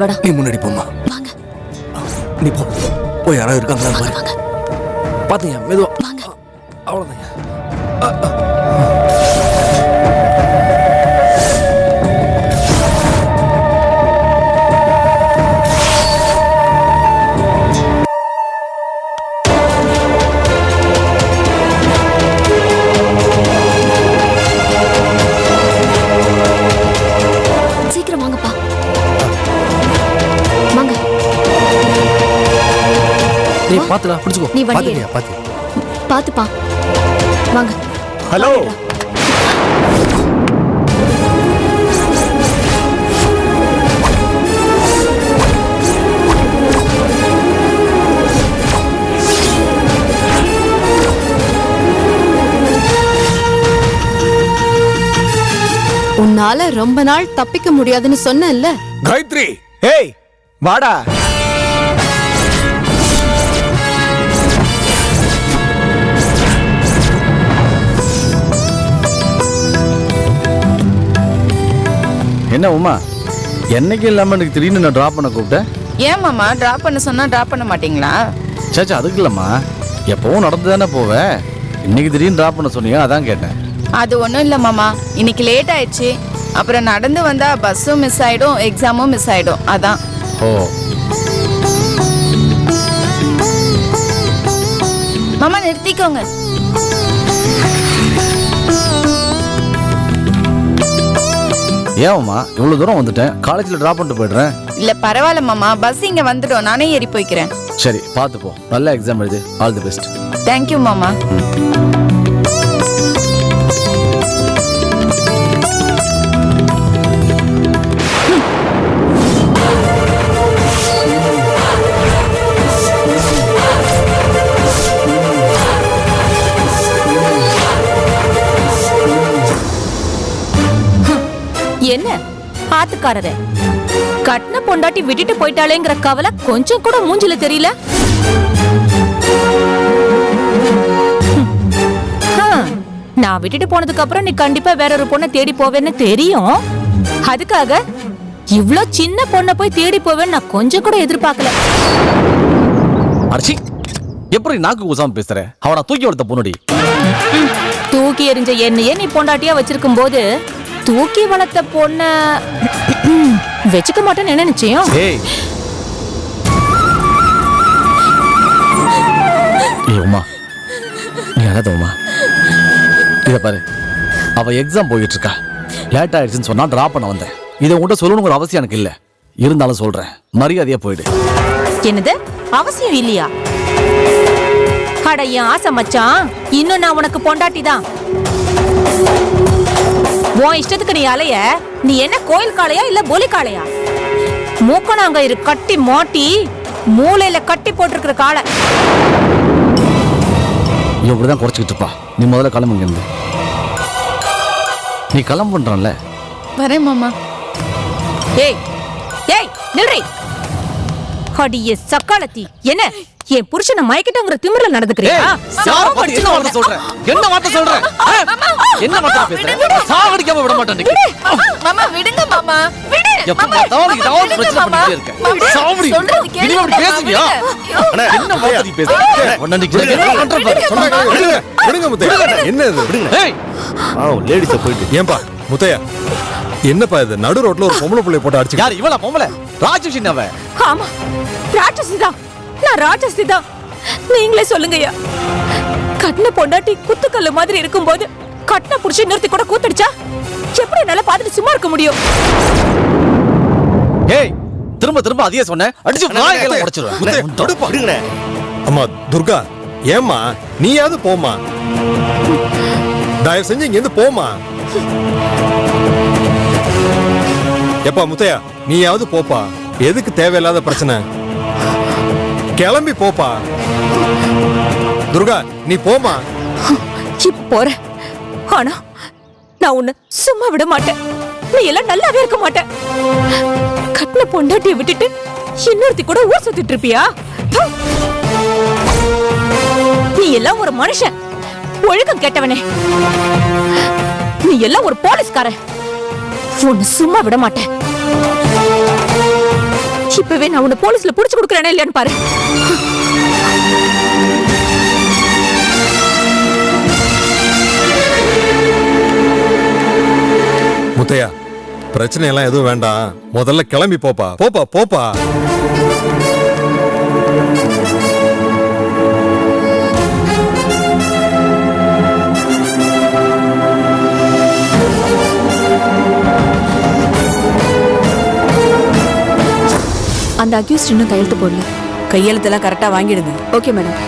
கூட்டிட்டு வாடா. நீ முன்னாடி போமா. வாங்க. நீ போ. போய் யாராவது இருக்காங்களா பாரு. வாங்க. பாத்துங்க மெதுவா. வாங்க. அவ்வளவுதாங்க. சீக்கிரம் வாங்கப்பா. வாங்க. டேய் பாத்துடா பிடிச்சுக்கோ. நீ வண்டி பாத்துக்கியா பாத்து. பாத்துப்பா. வாங்க. ஹலோ. உன்னால ரொம்ப நாள் தப்பிக்க முடியாதுன்னு சொன்னேன்ல. காயத்ரி, ஏய் வாடா. என்ன உமா, என்னைக்கு இல்லாம எனக்கு திடீர்னு நான் டிராப் பண்ண கூப்பிட்டேன். ஏன் மாமா டிராப் பண்ண சொன்னா டிராப் பண்ண மாட்டீங்களா? சேச்சா அதுக்கு இல்லம்மா, எப்பவும் நடந்து தானே போவேன். இன்னைக்கு திடீர்னு டிராப் பண்ண சொன்னீங்க, அதான் கேட்டேன். அது ஒன்றும் இல்லை மாமா, இன்னைக்கு லேட் ஆயிடுச்சு. அப்புறம் நடந்து வந்தா பஸ்ஸும் மிஸ் ஆயிடும், எக்ஸாமும் மிஸ் ஆயிடும், அதான். ஓ மாமா நிறுத்திக்கோங்க. ஏன் உமா இவ்வளவு தூரம் வந்துட்டேன், காலேஜ்ல டிராப் பண்ணிட்டு போயிடுறேன். இல்ல பரவாயில்ல மாமா, பஸ் இங்க வந்துடும், நானே ஏறி போய்க்கிறேன். சரி பார்த்து போ, நல்ல எக்ஸாம் எழுது. All the best. தேங்க்யூ மாமா. என்ன ஆத்துக்காரரே, கட்டின பொண்டாட்டி விட்டுட்டு போயிட்டாளேங்கிற கவலை கொஞ்சம் கூட மூஞ்சில தெரியல. நான் விட்டுட்டு போனதுக்கு அப்புறம் நீ கண்டிப்பா வேற ஒரு பொண்ணை தேடி போவேன்னு தெரியும். அதுக்காக இவ்ளோ சின்ன பொண்ணை போய் தேடி போவேன்னு நான் கொஞ்சம் கூட எதிர்பார்க்கல. அர்ச்சி, எப்படி நாக்கு கூசாம பேசுற? அவனை தூக்கி வளர்த்த பொண்ணுடி. தூக்கி எறிஞ்ச என்னையே நீ பொண்டாட்டியா வச்சிருக்கும் போது தூக்கி வளர்த்த பொண்ண வச்சுக்க மாட்டேன்னு என்ன நிச்சயம்? ஏய் உமா, நீ அழாத உமா. இத பாரு, அவ எக்ஸாம் போயிட்டு இருக்கா. லேட் ஆயிடுச்சுன்னு சொன்னா டிராப் பண்ண வந்தேன். இதை உன்கிட்ட சொல்லணுங்கிற அவசியம் எனக்கு இல்ல. இருந்தாலும் சொல்றேன், மரியாதையா போயிடு. என்னது அவசியம் இல்லையா? அட என் ஆசை மச்சான், இன்னும் நான் உனக்கு பொண்டாட்டி தான். உன் இஷ்டத்துக்கு நீ அலைய. நீ என்ன கோயில் காளையா இல்ல போலி காளையா? மூக்கணாங்கயிறு கட்டி மாட்டி மூளையில கட்டி போட்டிருக்கிற காளை. இப்படிதான் குறைச்சிக்கிட்டு இருப்பா. நீ முதல்ல கிளம்புங்க இருந்து. நீ கிளம்புன்றல. வரேன் மாமா. ஏய் ஏய் நில்றி. அடியே சக்காலத்தி, என்ன என் புருஷனை மயக்கிட்டோங்கிற திமிர்ல நடந்துக்கிறியா? சொல்றேன், என்ன வார்த்தை சொல்றேன்? என்ன வார்த்தை பேசுற? சாவடிக்காம விட மாட்டேன். மாமா விடுங்க மாமா, விடு. எப்ப பார்த்தாலும் ஏதாவது பிரச்சனை பண்ணிட்டே இருக்க. சாவடி. நீ அப்படி பேசுவியா? என்ன வார்த்தை நீ பேசுற? ஒண்ணு என்ன பண்ற பாரு. விடுங்க முத்தையா. என்ன இது? விடுங்க. ஏய் லேடிஸ போயிட்டு. ஏன்பா முத்தையா, என்னப்பா இது? நடு ரோட்ல ஒரு பொம்பளை புள்ளைய போட்டு அடிச்சு. யார் இவளா பொம்பளை? ராட்சசி அவ. ஆமா ராட்சசிதான், நான் ராட்சசிதான். நீங்களே சொல்லுங்கய்யா. கட்டின பொண்டாட்டி குத்துக்கல்லு மாதிரி இருக்கும்போது கட்டின புருஷன் நிறுத்தி கூட கூத்தடிச்சா எப்படி என்னால பார்த்துட்டு சும்மா இருக்க முடியும்? ஏய் திரும்ப திரும்ப அதையே சொன்ன, அடிச்சு வாய்களை உடைச்சிருவேன். தடுப்பா. விடுங்கடே. அம்மா துர்கா, ஏம்மா நீயாவது போமா. தயவு செஞ்சு இங்க இருந்து போமா. எப்பா முத்தையா, நீயாவது போப்பா. எதுக்கு தேவையில்லாத பிரச்சனை? கிளம்பி போப்பா. துர்கா நீ போமா. இப்ப போறேன், ஆனா நான் உன்னை சும்மா விட மாட்டேன். நீ எல்லாம் நல்லாவே இருக்க மாட்டேன். கட்டின பொண்டாட்டியை விட்டுட்டு இன்னொருத்தி கூட ஊர் சுத்திட்டு இருப்பியா? நீ எல்லாம் ஒரு மனுஷன், ஒழுக்கம் கேட்டவனே. நீ எல்லாம் ஒரு போலீஸ்காரன். உன்னை சும்மா விட மாட்டேன். இப்பவே நான் உன்னை போலீஸ்ல புடிச்சு கொடுக்கறேனே இல்லையான்னு பாரு. முத்தையா, பிரச்சனை எல்லாம் எதுவும் வேண்டாம். முதல்ல கிளம்பி போப்பா. போப்பா போப்பா. அந்த அக்யூஸ்ட் இன்னும் கையெழுத்து போடல. கையெழுத்தெல்லாம் கரெக்டா வாங்கிடுங்க. Okay madam.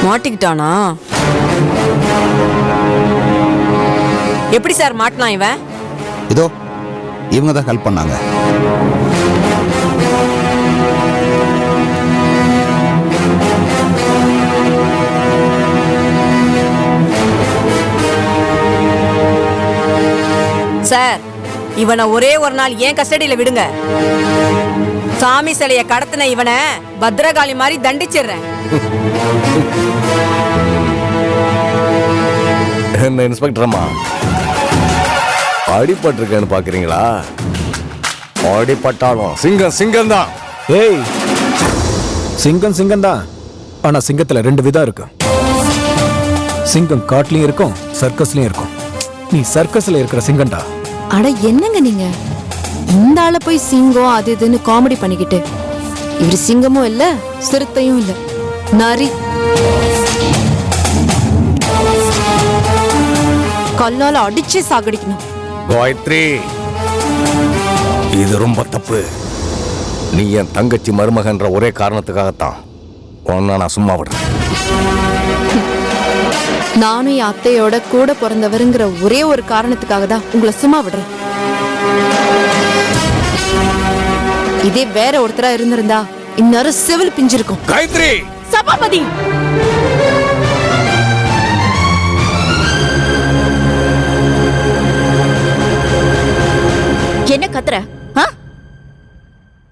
மாட்டிக்கிட்டானா? எப்படி சார் மாட்டினான் இவன்? இதோ இவங்க தான் ஹெல்ப் பண்ணாங்க. சார், இவனை ஒரே ஒரு நாள் ஏன் கஸ்டடியில விடுங்க. சாமி சிலைய கடத்தின இவனை பத்ரகாளி மாதிரி தண்டிச்சிடுறேன். என்ன இன்ஸ்பெக்டரம்மா, அடிபட்டிருக்கேன்னு பாக்குறீங்களா? அடிபட்டாலும் சிங்கம் சிங்கம் தான். ஏய், சிங்கம் சிங்கம் தான். ஆனா சிங்கத்துல 2 விதம் இருக்கு. சிங்கம் காட்டுலயும் இருக்கும், சர்க்கஸ்லயும் இருக்கும். நீ சர்க்கஸ்ல இருக்கிற சிங்கம்டா. அட என்னங்க நீங்க, இந்த ஆளை போய் சிங்கம் அது இதுன்னு காமெடி பண்ணிக்கிட்டு, இவர் சிங்கமும் இல்ல சிறுத்தையும் இல்ல, நரி. கல்லால அடிச்சு சாகடிக்கணும். காயத்ரி, இது ரொம்ப தப்பு. நீ என் தங்கச்சி மருமகன்ற ஒரே காரணத்துக்காகத்தான் உன்னை நான் சும்மா விடுறேன். நானும் என் அத்தையோட கூட பிறந்தவருங்கிற ஒரே ஒரு காரணத்துக்காக தான் உங்களை சும்மா விடுறேன். இதே வேற ஒருத்தரா இருந்திருந்தா இந்நேரம் சிவில் பிஞ்சிருக்கும். காயத்ரி, சபாபதி, என்ன கத்துற?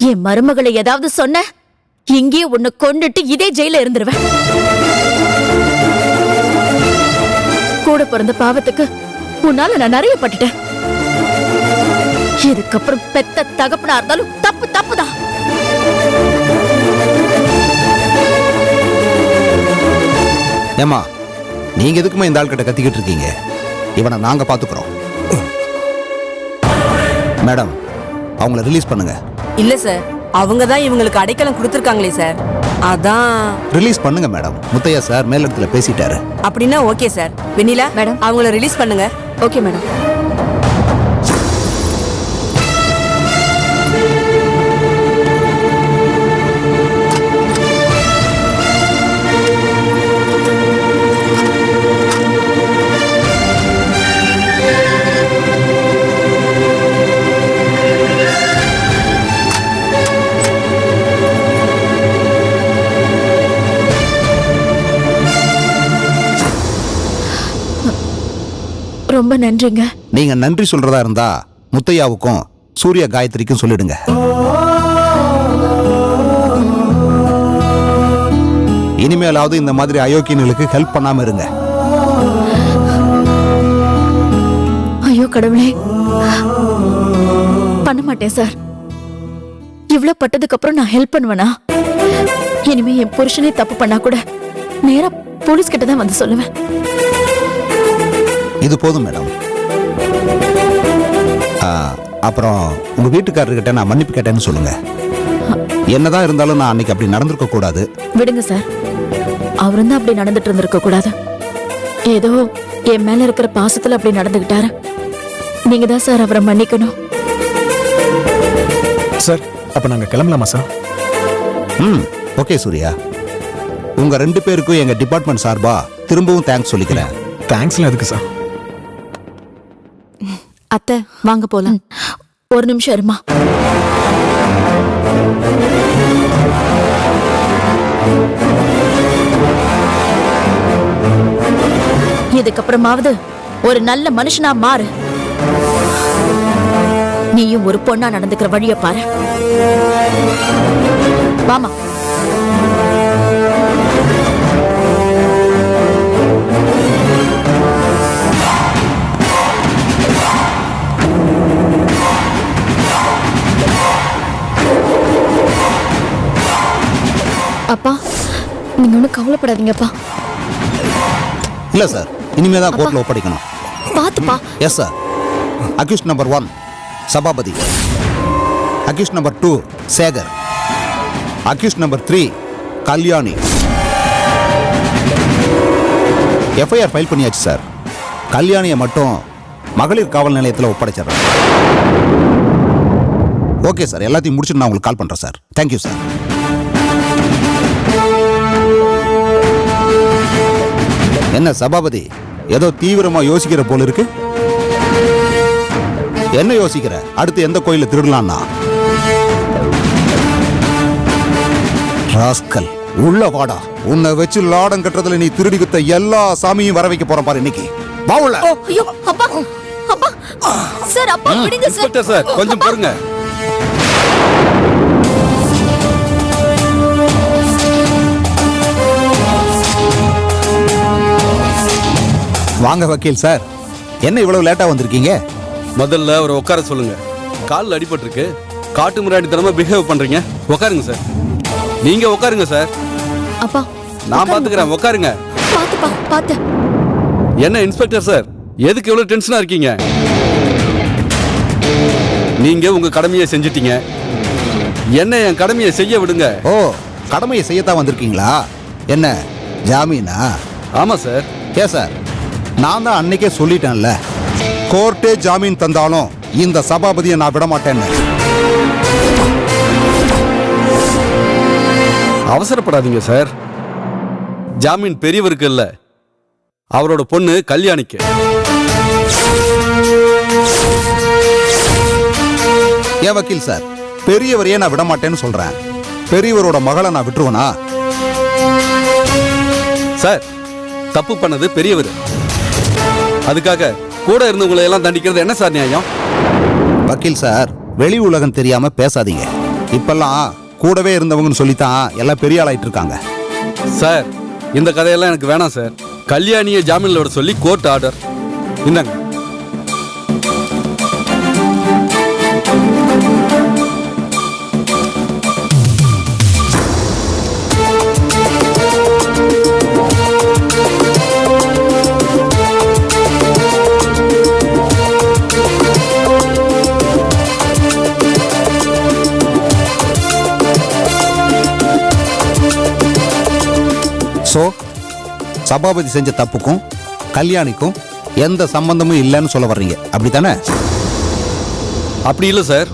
என் மருமகளை ஏதாவது சொன்ன இங்கேயே உன்னை கொண்டுட்டு இதே ஜெயில இருந்துருவேன். கூட பிறந்த பாவத்துக்கு உன்னால நான் நிறைய பட்டுட்டேன். இதுக்கப்புறம் பெத்த தகப்பனா இருந்தாலும் தப்பு தப்புதான். ஏமா, நீங்க எதுக்குமா இந்த ஆள் கிட்ட கத்திக்கிட்டு இருக்கீங்க? இவனை நாங்க பாத்துக்கிறோம். மேடம், அவங்கள ரிலீஸ் பண்ணுங்க. இல்ல சார், அவங்க தான் இவங்களுக்கு அடைக்கலம் கொடுத்துருக்காங்களே சார், அதான். ரிலீஸ் பண்ணுங்க மேடம். முத்தையா சார் மேலிடத்துல பேசிட்டாரு. அப்படின்னா ஓகே சார். வெண்ணிலா மேடம், அவங்கள ரிலீஸ் பண்ணுங்க. Okay madam. ரொம்ப நன்றிங்க. நீங்க நன்றி சொல்றதா இருந்தா முத்தையாவுக்கும் சூர்யா காயத்ரிக்கும் சொல்லிடுங்க. இனிமேலாவது இந்த மாதிரி அயோக்கியர்களுக்கு ஹெல்ப் பண்ணாம இருங்க. ஐயோ கடவுளே, பண்ண மாட்டேன் சார். இவ்வளவு பட்டதுக்கு அப்புறம் நான் ஹெல்ப் பண்ணுவேனா? இனிமே என் புருஷனே தப்பு பண்ணா கூட நேரா போலீஸ் கிட்ட தான் வந்து சொல்லுவேன். இது போதும் மேடம். அப்புறம் உங்க வீட்டுக்காரர்கிட்ட நான் மன்னிப்பு கேட்டேன்னு சொல்லுங்க. என்னதான் இருந்தாலும் நான் அன்னைக்கு அப்படி நடந்திருக்க கூடாது. விடுங்க சார், அவரும் தான் அப்படி நடந்துட்டு இருந்திருக்க கூடாது. ஏதோ என் மேல இருக்கிற பாசத்துல அப்படி நடந்துகிட்டாரு. நீங்க தான் சார் அவரை மன்னிக்கணும். சார், அப்ப நாங்க கிளம்பலாமா சார்? ஓகே சூர்யா, உங்க 2 பேருக்கும் எங்க டிபார்ட்மெண்ட் சார்பா திரும்பவும் தேங்க்ஸ் சொல்லிக்கிறேன். தேங்க்ஸ்லாம் எதுக்கு சார்? அத்தை வாங்க போலாம். ஒரு நிமிஷம் இருமா. இதுக்கப்புறமாவது ஒரு நல்ல மனுஷனா மாறு. நீயும் ஒரு பொண்ணா நடந்துக்கிற வழிய பாரு. வாமா. கவலைப்படாதீங்கப்பா. இல்லை சார், இனிமே தான் கோர்ட்டில் ஒப்படைக்கணும். பாத்துப்பா. Yes sir. Accused number 1 Sabapathi, accused number 2 Sekar, accused number 3 Kalyani. FIR file பண்ணியாச்சு சார். கல்யாணியை மட்டும் மகளிர் காவல் நிலையத்தில் ஒப்படைச்சிடறேன். ஓகே சார், எல்லாத்தையும் முடிச்சுட்டு நான் உங்களுக்கு கால் பண்ணுறேன் சார். Thank you sir. என்ன சபாபதி, ஏதோ தீவிரமா யோசிக்கிற போல இருக்கு? என்ன யோசிக்கிற? அடுத்து எந்த கோயில திருடலாம்னா? ராஸ்கல், உள்ள வாடா. உன்னை வச்சு லாடம் கட்டுறதுல நீ திருடி வித்த எல்லா சாமியும் வர வைக்க போறேன் பாரு இன்னைக்கு. வா உள்ள. ஐயோ அப்பா, அப்பா சார், அப்பா விடுங்க சார். இன்ஸ்பெக்டர் சார், கொஞ்சம் பொறுங்க. வாங்க வக்கீல் சார், என்ன இவ்வளவு லேட்டா வந்திருக்கீங்க? முதல்ல ஒரு உட்கார சொல்லுங்க. காலில் அடிபட்டிருக்கு, காட்டு முன்னாடித்தனமா பிஹேவ் பண்றீங்க. உட்காருங்க சார். நீங்க உட்காருங்க சார். அப்பா நான் பாத்துக்கிறேன், உட்காருங்க. பாத்துப்பா, பாத்து. என்ன இன்ஸ்பெக்டர் சார், எதுக்கு இவ்வளவு டென்ஷனா இருக்கீங்க? நீங்க உங்க கடமையை செஞ்சிட்டீங்க, என்ன என் கடமையை செய்ய விடுங்க. ஓ, கடமையை செய்யத்தான் வந்திருக்கீங்களா? என்ன ஜாமீனா? ஆமா சார். ஏ சார், நான் தான் அன்னைக்கே சொல்லிட்டேன்ல, கோர்ட்டே ஜாமீன் தந்தாலும் இந்த சபாபதியை நான் விட மாட்டேன்னு. அவசரப்படாதீங்க சார். ஜாமீன் பெரியவருக்கு இல்ல, அவரோட பொண்ணு கல்யாணிக்கு. ஏன் வக்கீல் சார், பெரியவரையே நான் விட மாட்டேன்னு சொல்றேன், பெரியவரோட மகளை நான் விட்டுருவனா? சார், தப்பு பண்ணது பெரியவர், அதுக்காக கூட இருந்தவங்களை எல்லாம் தண்டிக்கிறது என்ன சார் நியாயம்? வக்கீல் சார், வெளி உலகம் தெரியாம பேசாதீங்க. இப்பெல்லாம் கூடவே இருந்தவங்கன்னு சொல்லித்தான் எல்லாம் பெரிய ஆளாயிட்டு இருக்காங்க. சார், இந்த கதையெல்லாம் எனக்கு வேணாம் சார். கல்யாணியை ஜாமீன்ல விட சொல்லி கோர்ட் ஆர்டர். இந்தாங்க. ஸோ சபாபதி செஞ்ச தப்புக்கும் கல்யாணிக்கும் எந்த சம்பந்தமும் இல்லைன்னு சொல்ல வர்றீங்க, அப்படித்தானே? அப்படி இல்லை சார்.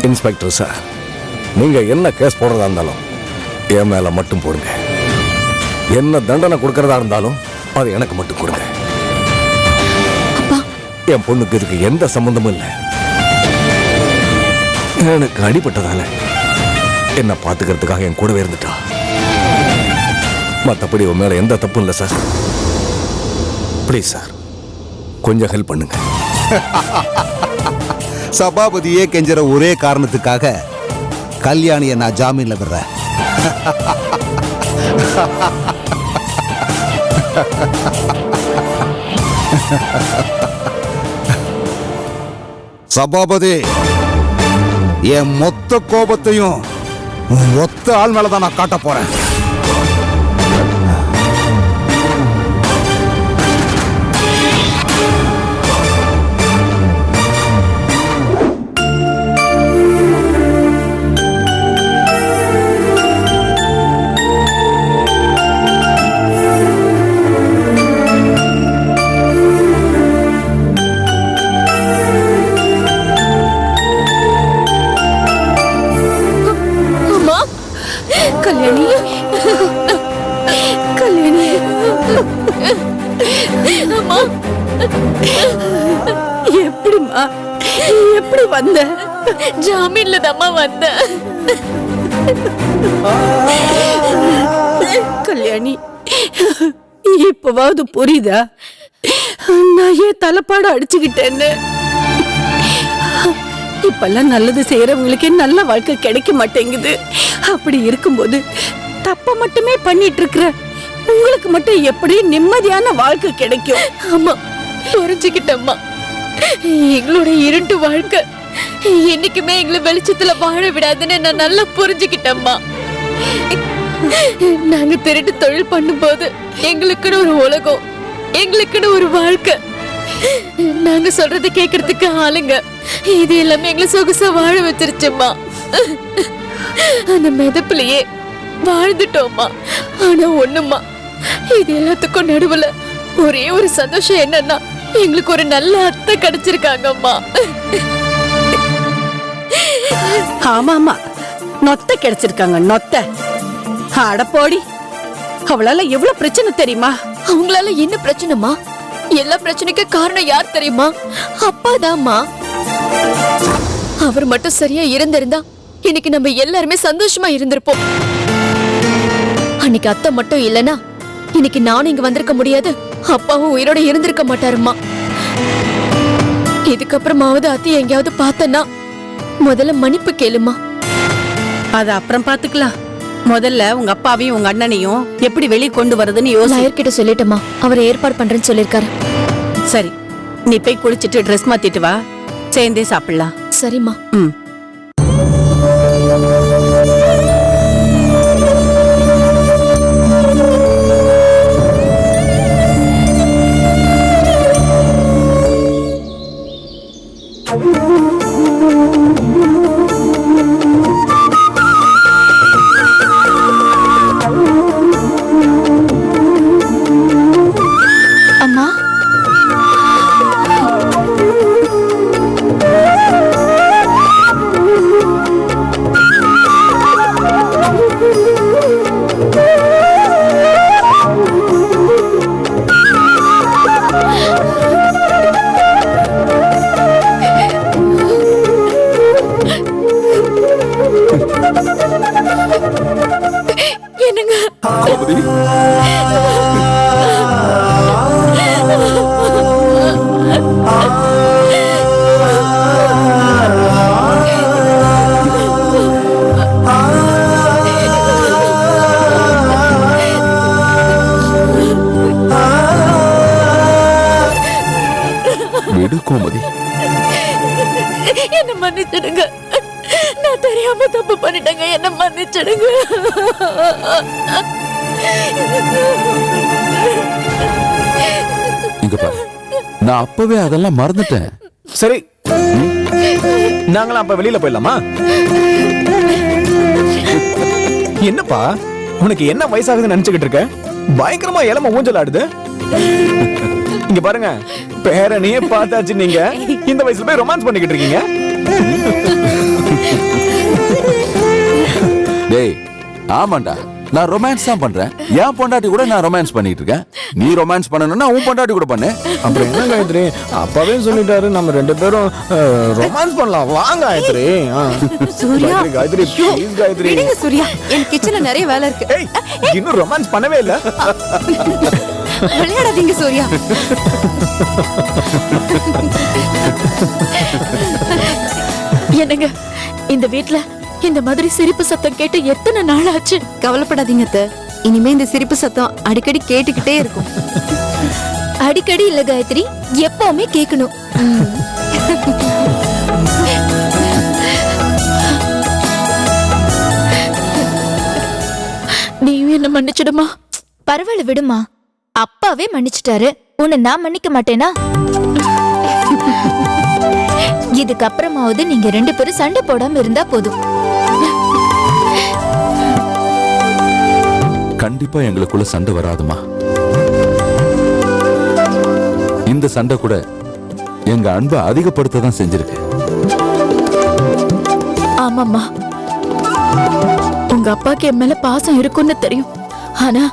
இன்ஸ்பெக்டர் சார், நீங்க என்ன கேஸ் போடுறதா இருந்தாலும் என் மேல மட்டும் போடுங்க. என்ன தண்டனை கொடுக்கறதா இருந்தாலும் அது எனக்கு மட்டும் கொடுங்க. என் பொண்ணுக்கு இதுக்கு எந்த சம்பந்தமும் இல்லை. எனக்கு அடிபட்டதால என்ன பாத்துக்கிறதுக்காக என் கூடவே இருந்துட்டா. மற்றபடி உன் மேல எந்த தப்பும் இல்லை சார். ப்ளீஸ் சார், கொஞ்சம் ஹெல்ப் பண்ணுங்க. சபாபதியே கெஞ்சற ஒரே காரணத்துக்காக கல்யாணியை நான் ஜாமீன்ல விடுறேன். சபாபதி, என் மொத்த கோபத்தையும் ஒத்த ஆள் மேலதான் நான் காட்ட போறேன். கல்யாணி, கல்யாணி, அம்மா, எப்படிம்மா, எப்படி வந்த? ஜாமீன்ல தாம்மா வந்த. கல்யாணி, இப்பவாவது புரியுதா நான் ஏன் தலைப்பாடு அடிச்சுக்கிட்டேன்னு? இப்பெல்லாம் நல்லது செய்யறவங்களுக்கே நல்ல வாழ்க்கை கிடைக்க மாட்டேங்குது. அப்படி இருக்கும்போது தப்ப மட்டுமே பண்ணிட்டு இருக்கிற உங்களுக்கு மட்டும் எப்படி நிம்மதியான வாழ்க்கை கிடைக்கும்? ஆமா, புரிஞ்சுக்கிட்டம்மா. எங்களோட இருட்டு வாழ்க்கை என்னைக்குமே எங்களை வெளிச்சத்துல வாழ விடாதுன்னு நான் நல்லா புரிஞ்சுக்கிட்டம்மா. நாங்க திருட்டு தொழில் பண்ணும்போது எங்களுக்குன்னு ஒரு உலகம், எங்களுக்குன்னு ஒரு வாழ்க்கை, நாங்க சொல்றதை கேட்கறதுக்கு ஆளுங்க, இது எல்லாமே எங்களை சொகுசா வாழ வச்சிருச்சுமா. அந்த மிதப்புலயே வாழ்ந்துட்டோமா. ஆனா ஒண்ணுமா, இது எல்லாத்துக்கும் நடுவுல ஒரே ஒரு சந்தோஷம் என்னன்னா, எங்களுக்கு ஒரு நல்ல அத்தை கிடைச்சிருக்காங்கம்மா. ஆமா ஆமா, நொத்த கிடைச்சிருக்காங்க, நொத்த. அடப்போடி, அவளால எவ்வளவு பிரச்சனை தெரியுமா? அவங்களால என்ன பிரச்சனைமா? எல்லா பிரச்சனைக்கு காரணம் யார் தெரியுமா? அப்பாதாம்மா. அவர் மட்டும் சரியா இருந்திருந்தா இன்னைக்கு நம்ம எல்லாருமே சந்தோஷமா இருந்திருப்போம். அன்னைக்கு அத்தை மட்டும் இல்லனா இன்னைக்கு நானும் இங்க வந்திருக்க முடியாது, அப்பாவும் உயிரோட இருந்திருக்க மாட்டாருமா. இதுக்கப்புறமாவது அத்தையை எங்கேயாவது பார்த்தனா முதல்ல மன்னிப்பு கேளுமா. அத அப்புறம் பாத்துக்கலாம். முதல்ல உங்க அப்பாவையும் உங்க அண்ணனையும் எப்படி வெளியே கொண்டு வரதுன்னு லாயர்கிட்ட சொல்லிட்டேமா, அவர் ஏற்பாடு பண்றேன்னு சொல்லிருக்காரு. சரி, நீ போய் குளிச்சிட்டு ட்ரெஸ் மாத்திட்டு வா, சேர்ந்தே சாப்பிடலாம். சரிம்மா. ம். அம்மா, என்னங்க விடு கோமதி, என்ன மன்னிச்சிடுங்க. நான் தெரியாம தப்பு பண்ணிட்டேங்க, என்ன மன்னிச்சிடுங்க. இங்க பாரு, நான் அப்பவே அதெல்லாம் மறந்துட்டேன். சரி, நாங்களாம் அப்ப வெளியில போயிடலாமா? என்னப்பா, உனக்கு என்ன வயசாகுதுன்னு நினைச்சுக்கிட்டு இருக்க? பயங்கரமா இளம ஊஞ்சல் ஆடுது. இங்க பாருங்க, பேரனையே பார்த்தாச்சு, நீங்க இந்த வயசுல போய் ரொமான்ஸ் பண்ணிக்கிட்டு இருக்கீங்க. டேய், ஆமாண்டா, நான் ரொமான்ஸ் தான் பண்றேன். என் பொண்டாட்டி கூட நான் ரொமான்ஸ் பண்ணிட்டு இருக்கேன். நீ ரொமான்ஸ் பண்ணணும்னா உன் பொண்டாட்டி கூட பண்ணு. அப்புறம் என்ன காயத்ரி, அப்பவே சொல்லிட்டாரு நம்ம ரெண்டு பேரும் ரொமான்ஸ் பண்ணலாம். வாங்க காயத்ரி. சூர்யா, காயத்ரி ப்ளீஸ் காயத்ரி. விடுங்க சூர்யா, எனக்கு கிச்சன்ல நிறைய வேலை இருக்கு. ஏய், இன்னும் ரொமான்ஸ் பண்ணவே இல்ல. விளையாடாதீங்க சூர்யா. என்னங்க, இந்த வீட்ல இந்த மாதிரி சிரிப்பு சத்தம் கேட்டு எத்தனை நாள் ஆச்சு? கவலைப்படாதீங்க அத்தை, இனிமே இந்த சிரிப்பு சத்தம் அடிக்கடி கேட்டுக்கிட்டே இருக்கும். அடிக்கடி இல்ல காயத்ரி, எப்பவுமே கேட்கணும். நீயும் என்ன மன்னிச்சிடுமா? பரவாயில்ல விடுமா, அப்பாவே மன்னிச்சிட்டாரு, உன்னை நான் மன்னிக்க மாட்டேனா? இதுக்கப்புறமாவது நீங்க ரெண்டு பேரும் சண்டை போடாம இருந்தா போதும். கண்டிப்பா எங்களுக்குள்ள சண்டை வராதுமா. இந்த சண்டை கூட எங்க அன்பை அதிகப்படுத்த தான் செஞ்சிருக்கு. ஆமாம்மா, உங்க அப்பாக்கு என் மேல பாசம் இருக்குன்னு தெரியும். ஆனா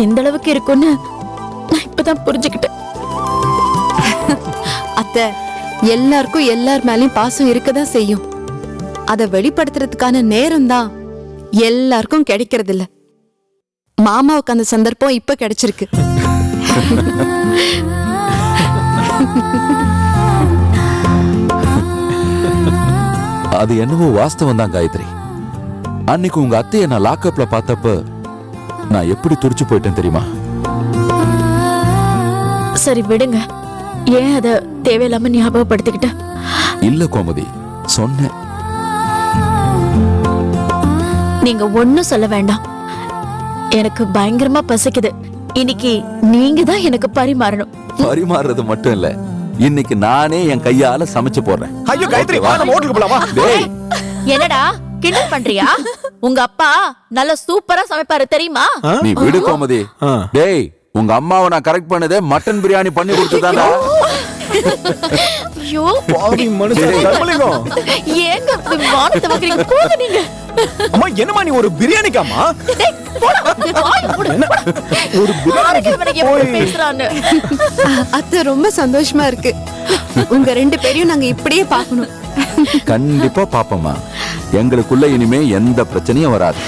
எந்த அளவுக்கு இருக்குன்னு நான் இப்பதான் புரிஞ்சுக்கிட்டேன். அத்தை, எல்லாருக்கும் எல்லார் மேலயும் பாசம் இருக்கதான் செய்யும். அதை வெளிப்படுத்துறதுக்கான நேரம் தான் எல்லாருக்கும் கிடைக்கிறது இல்ல. மாமாவுக்கு அந்த சந்தர்ப்பம் இப்ப கிடைச்சிருக்கு. அது என்னவோ வாஸ்தவம் தான் காயத்ரி. அன்னைக்கு உங்க அத்தையை நான் லாக்அப்ல பார்த்தப்ப நான் எப்படி துடிச்சு போயிட்டேன் தெரியுமா? சரி விடுங்க, ஏன் அத தேவையில்லாம ஞாபகப்படுத்திக்கிட்ட? இல்ல கோமதி, சொன்னேன். நீங்க ஒண்ணும் சொல்ல வேண்டாம். எனக்கு பயங்கரமா பசிக்குது. இன்னைக்கு நீங்க தான் எனக்கு பரிமாறணும். பரிமாறுறது மட்டும் இல்ல, இன்னைக்கு நானே என் கையால சமைச்சு போடுறேன். ஐயோ காயத்ரி, வா நம்ம ஹோட்டலுக்கு போலாமா? டேய், என்னடா கிண்டல் பண்றியா? உங்க அப்பா நல்ல சூப்பரா சமைப்பாரு தெரியுமா? நீ விடு கோமதி. டேய், உங்க அம்மாவை நான் கரெக்ட் பண்ணதே மட்டன் பிரியாணி பண்ணி கொடுத்துதானே. ஐயோ பாவி மனுஷன் தர்மலிங்கம். ஏங்க இப்படி வானத்தை வைக்கிறீங்க? போங்க நீங்க. அம்மா என்னம்மா நீ ஒரு பிரியாணிக்காமா? டேய், போடா. வாய் மூடு. ஒரு பிரியாணிக்கு இவனுக்கு எப்படி பேசுறான்னு. அத்தை ரொம்ப சந்தோஷமா இருக்கு. உங்க 2 பேரையும் நாங்க இப்படியே பார்க்கணும். கண்டிப்பா பாப்போம்மா. எங்களுக்குள்ள இனிமே எந்த பிரச்சனையும் வராது.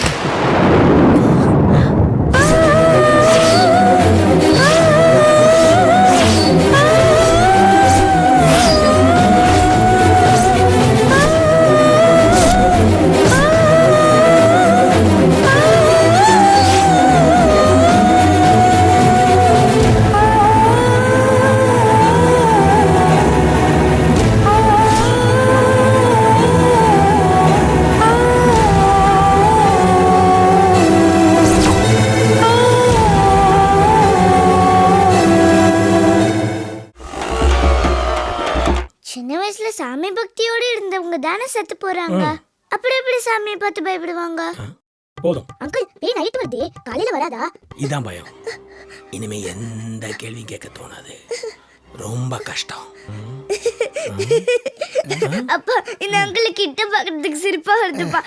சின்ன வயசுல சாமி பக்தியோடு இருந்தவங்க தானே செத்து போறாங்க. அப்புறம் எப்படி சாமியை பார்த்து பயப்படுவாங்க? போதும் அங்கிள், பேய் நைட் வருதே, காலையில வராதா? இதான் பயம். இனிமே எந்த கேள்வியும் கேட்க தோணாது. ரொம்ப கஷ்டம். அப்பா, இந்த அங்கிள் கிட்ட பாக்குறதுக்கு சிரிப்பா வருதுப்பா.